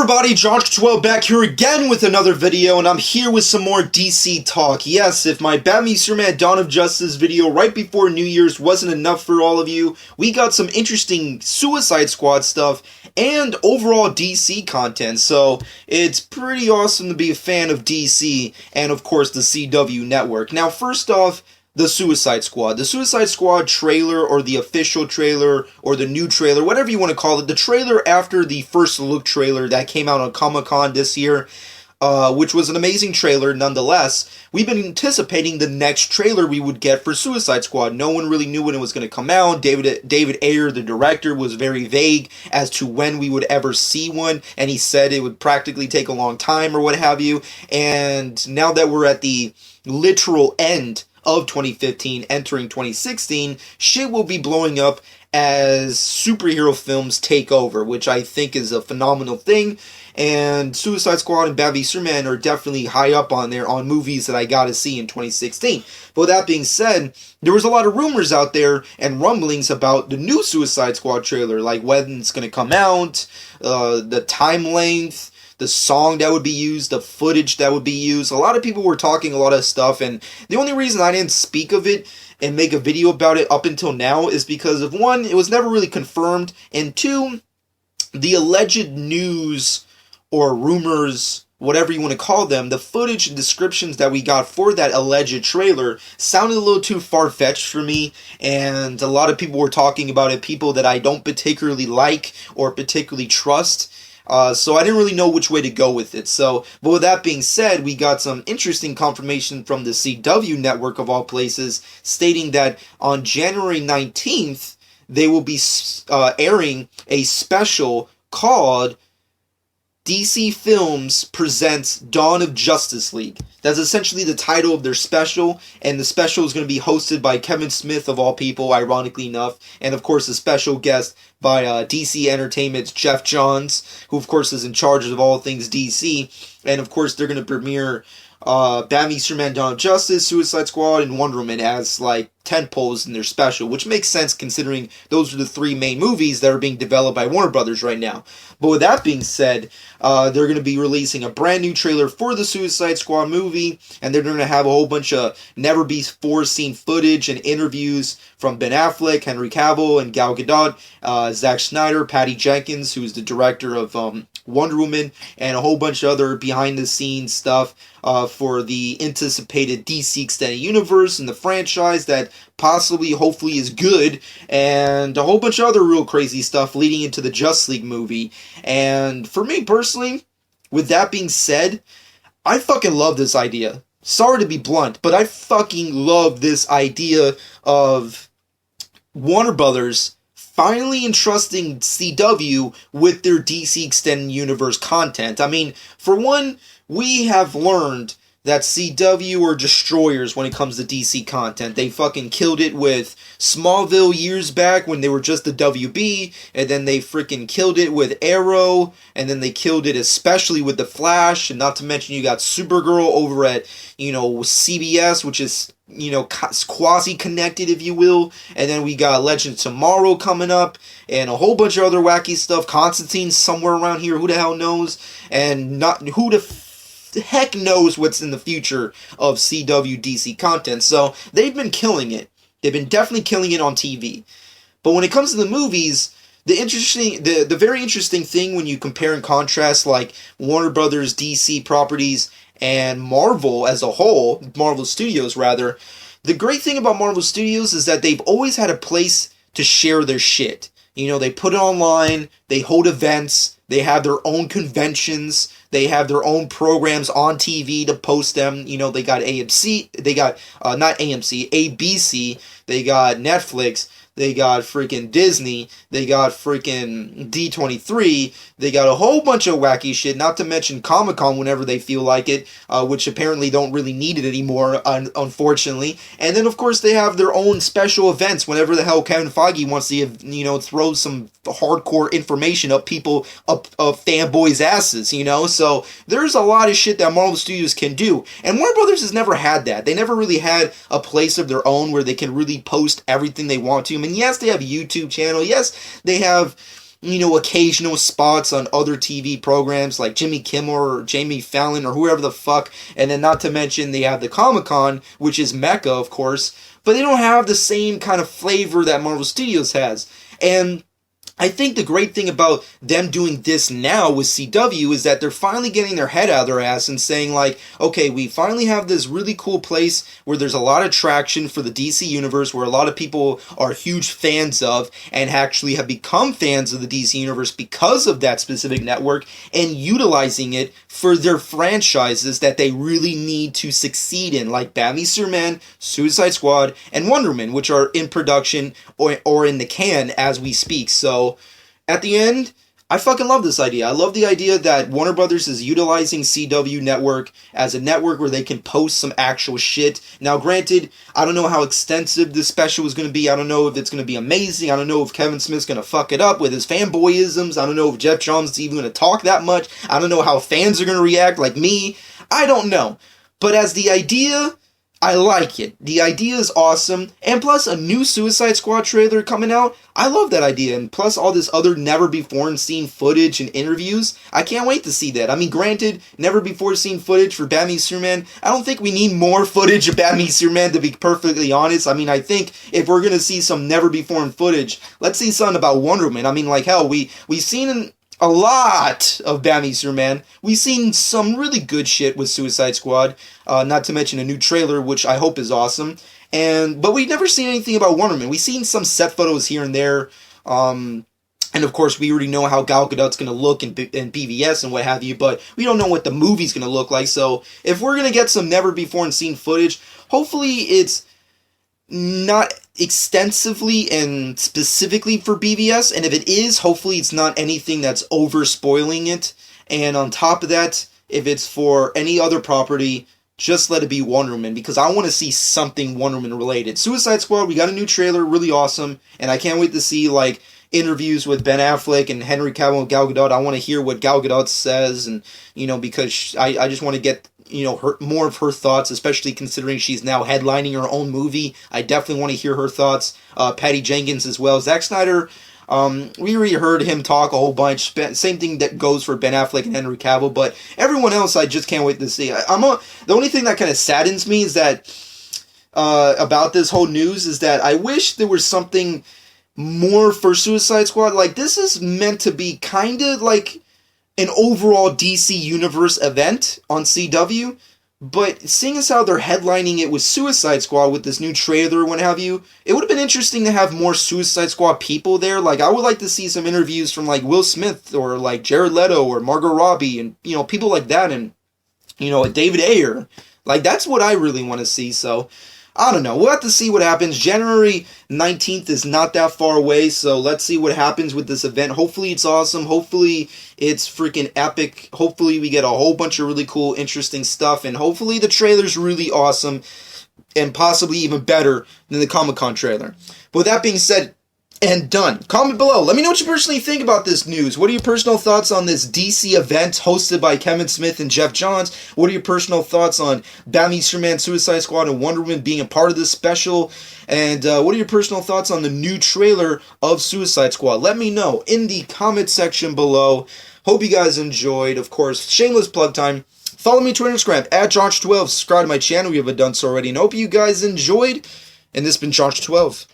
everybody, Josh12 back here again with another video, and I'm here with some more DC talk. Yes, if my Batman Superman Dawn of Justice video right before New Year's wasn't enough for all of you, we got some interesting Suicide Squad stuff and overall DC content, so it's pretty awesome to be a fan of DC and of course the CW network. Now first off, the Suicide Squad. The Suicide Squad trailer, or the official trailer, or the new trailer, whatever you want to call it. The trailer after the first look trailer that came out on Comic-Con this year, which was an amazing trailer nonetheless. We've been anticipating the next trailer we would get for Suicide Squad. No one really knew when it was going to come out. David Ayer, the director, was very vague as to when we would ever see one, and he said it would practically take a long time or what have you. And now that we're at the literal end of 2015, entering 2016, shit will be blowing up as superhero films take over, which I think is a phenomenal thing. And Suicide Squad and Batman v Superman are definitely high up on there on movies that I gotta see in 2016. But with that being said, there was a lot of rumors out there and rumblings about the new Suicide Squad trailer, like when it's gonna come out, the time length, the song that would be used, the footage that would be used. A lot of people were talking a lot of stuff, and the only reason I didn't speak of it and make a video about it up until now is because of one, it was never really confirmed, and two, the alleged news or rumors, whatever you want to call them, the footage and descriptions that we got for that alleged trailer sounded a little too far-fetched for me, and a lot of people were talking about it, people that I don't particularly like or particularly trust. So I didn't really know which way to go with it. But with that being said, we got some interesting confirmation from the CW network of all places, stating that on January 19th, they will be airing a special called DC Films Presents Dawn of Justice League. That's essentially the title of their special, and the special is going to be hosted by Kevin Smith, of all people, ironically enough, and of course a special guest by DC Entertainment's Jeff Johns, who of course is in charge of all things DC, and of course they're going to premiere Batman v Superman Dawn of Justice, Suicide Squad, and Wonder Woman as like tentpoles in their special, which makes sense considering those are the three main movies that are being developed by Warner Brothers right now. But with that being said, they're going to be releasing a brand new trailer for the Suicide Squad movie, and they're going to have a whole bunch of never-before-seen footage and interviews from Ben Affleck, Henry Cavill, and Gal Gadot, Zack Snyder, Patty Jenkins, who's the director of Wonder Woman, and a whole bunch of other behind-the-scenes stuff for the anticipated DC Extended Universe and the franchise that possibly, hopefully, is good, and a whole bunch of other real crazy stuff leading into the Justice League movie. And for me personally, with that being said, I fucking love this idea. Sorry to be blunt, but I fucking love this idea of Warner Brothers finally entrusting CW with their DC Extended Universe content. I mean, for one, we have learned that CW are destroyers when it comes to DC content. They fucking killed it with Smallville years back when they were just the WB, and then they freaking killed it with Arrow, and then they killed it especially with The Flash, and not to mention you got Supergirl over at, CBS, which is, quasi-connected, if you will, and then we got Legend of Tomorrow coming up, and a whole bunch of other wacky stuff. Constantine's somewhere around here, who the hell knows, and not who the heck knows what's in the future of CW DC content. So they've been killing it. They've been definitely killing it on TV. But when it comes to the movies, the very interesting thing when you compare and contrast like Warner Brothers DC properties and Marvel as a whole, Marvel Studios rather, the great thing about Marvel Studios is that they've always had a place to share their shit. They put it online, they hold events, they have their own conventions, they have their own programs on TV to post them. They got AMC, they got, not AMC, ABC, they got Netflix, they got freaking Disney, they got freaking D23, they got a whole bunch of wacky shit, not to mention Comic-Con whenever they feel like it, which apparently don't really need it anymore, unfortunately. And then, of course, they have their own special events whenever the hell Kevin Feige wants to, throw some hardcore information up fanboys' asses, So there's a lot of shit that Marvel Studios can do. And Warner Brothers has never had that. They never really had a place of their own where they can really post everything they want to. I mean, yes, they have a YouTube channel. Yes, they have occasional spots on other TV programs like Jimmy Kimmel or Jamie Fallon or whoever the fuck. And then not to mention they have the Comic-Con, which is Mecca, of course. But they don't have the same kind of flavor that Marvel Studios has. And I think the great thing about them doing this now with CW is that they're finally getting their head out of their ass and saying like, okay, we finally have this really cool place where there's a lot of traction for the DC Universe, where a lot of people are huge fans of and actually have become fans of the DC Universe because of that specific network, and utilizing it for their franchises that they really need to succeed in, like Batman v Superman, Suicide Squad, and Wonder Woman, which are in production or in the can as we speak. So at the end, I fucking love this idea. I love the idea that Warner Brothers is utilizing CW Network as a network where they can post some actual shit. Now, granted, I don't know how extensive this special is going to be. I don't know if it's going to be amazing. I don't know if Kevin Smith's going to fuck it up with his fanboyisms. I don't know if Jeff Johns is even going to talk that much. I don't know how fans are going to react like me. I don't know. But as the idea, I like it. The idea is awesome. And plus, a new Suicide Squad trailer coming out. I love that idea. And plus, all this other never-before-seen footage and interviews. I can't wait to see that. I mean, granted, never-before-seen footage for Batman v Superman. I don't think we need more footage of Batman v Superman, to be perfectly honest. I mean, I think if we're going to see some never-before footage, let's see something about Wonder Woman. I mean, like, hell, we've seen a lot of Batman v Superman. We've seen some really good shit with Suicide Squad, not to mention a new trailer, which I hope is awesome. But we've never seen anything about Wonder Woman. We've seen some set photos here and there, and of course we already know how Gal Gadot's going to look in BVS and what have you, but we don't know what the movie's going to look like. So if we're going to get some never-before-seen footage, hopefully it's not extensively and specifically for BVS, and if it is, hopefully it's not anything that's over spoiling it. And on top of that, if it's for any other property, just let it be Wonder Woman, because I want to see something Wonder Woman related. Suicide Squad, we got a new trailer, really awesome, and I can't wait to see like interviews with Ben Affleck and Henry Cavill and Gal Gadot. I want to hear what Gal Gadot says, and because I just want to get more of her thoughts, especially considering she's now headlining her own movie. I definitely want to hear her thoughts. Patty Jenkins as well. Zack Snyder, we already heard him talk a whole bunch. Same thing that goes for Ben Affleck and Henry Cavill, but everyone else I just can't wait to see. The only thing that kind of saddens me is that about this whole news is that I wish there was something more for Suicide Squad. Like, this is meant to be kind of like an overall DC Universe event on CW, but seeing as how they're headlining it with Suicide Squad with this new trailer and what have you, it would have been interesting to have more Suicide Squad people there. Like, I would like to see some interviews from like Will Smith or like Jared Leto or Margot Robbie and people like that, and David Ayer. Like, that's what I really want to see. So I don't know. We'll have to see what happens. January 19th is not that far away, so let's see what happens with this event. Hopefully it's awesome. Hopefully it's freaking epic. Hopefully we get a whole bunch of really cool, interesting stuff, and hopefully the trailer's really awesome and possibly even better than the Comic-Con trailer. But with that being said and done, comment below. Let me know what you personally think about this news. What are your personal thoughts on this DC event hosted by Kevin Smith and Jeff Johns? What are your personal thoughts on Batman v Superman, Suicide Squad, and Wonder Woman being a part of this special? And what are your personal thoughts on the new trailer of Suicide Squad? Let me know in the comment section below. Hope you guys enjoyed. Of course, shameless plug time. Follow me on Twitter and Instagram at Josh12. Subscribe to my channel if you haven't done so already. And hope you guys enjoyed. And this has been Josh12.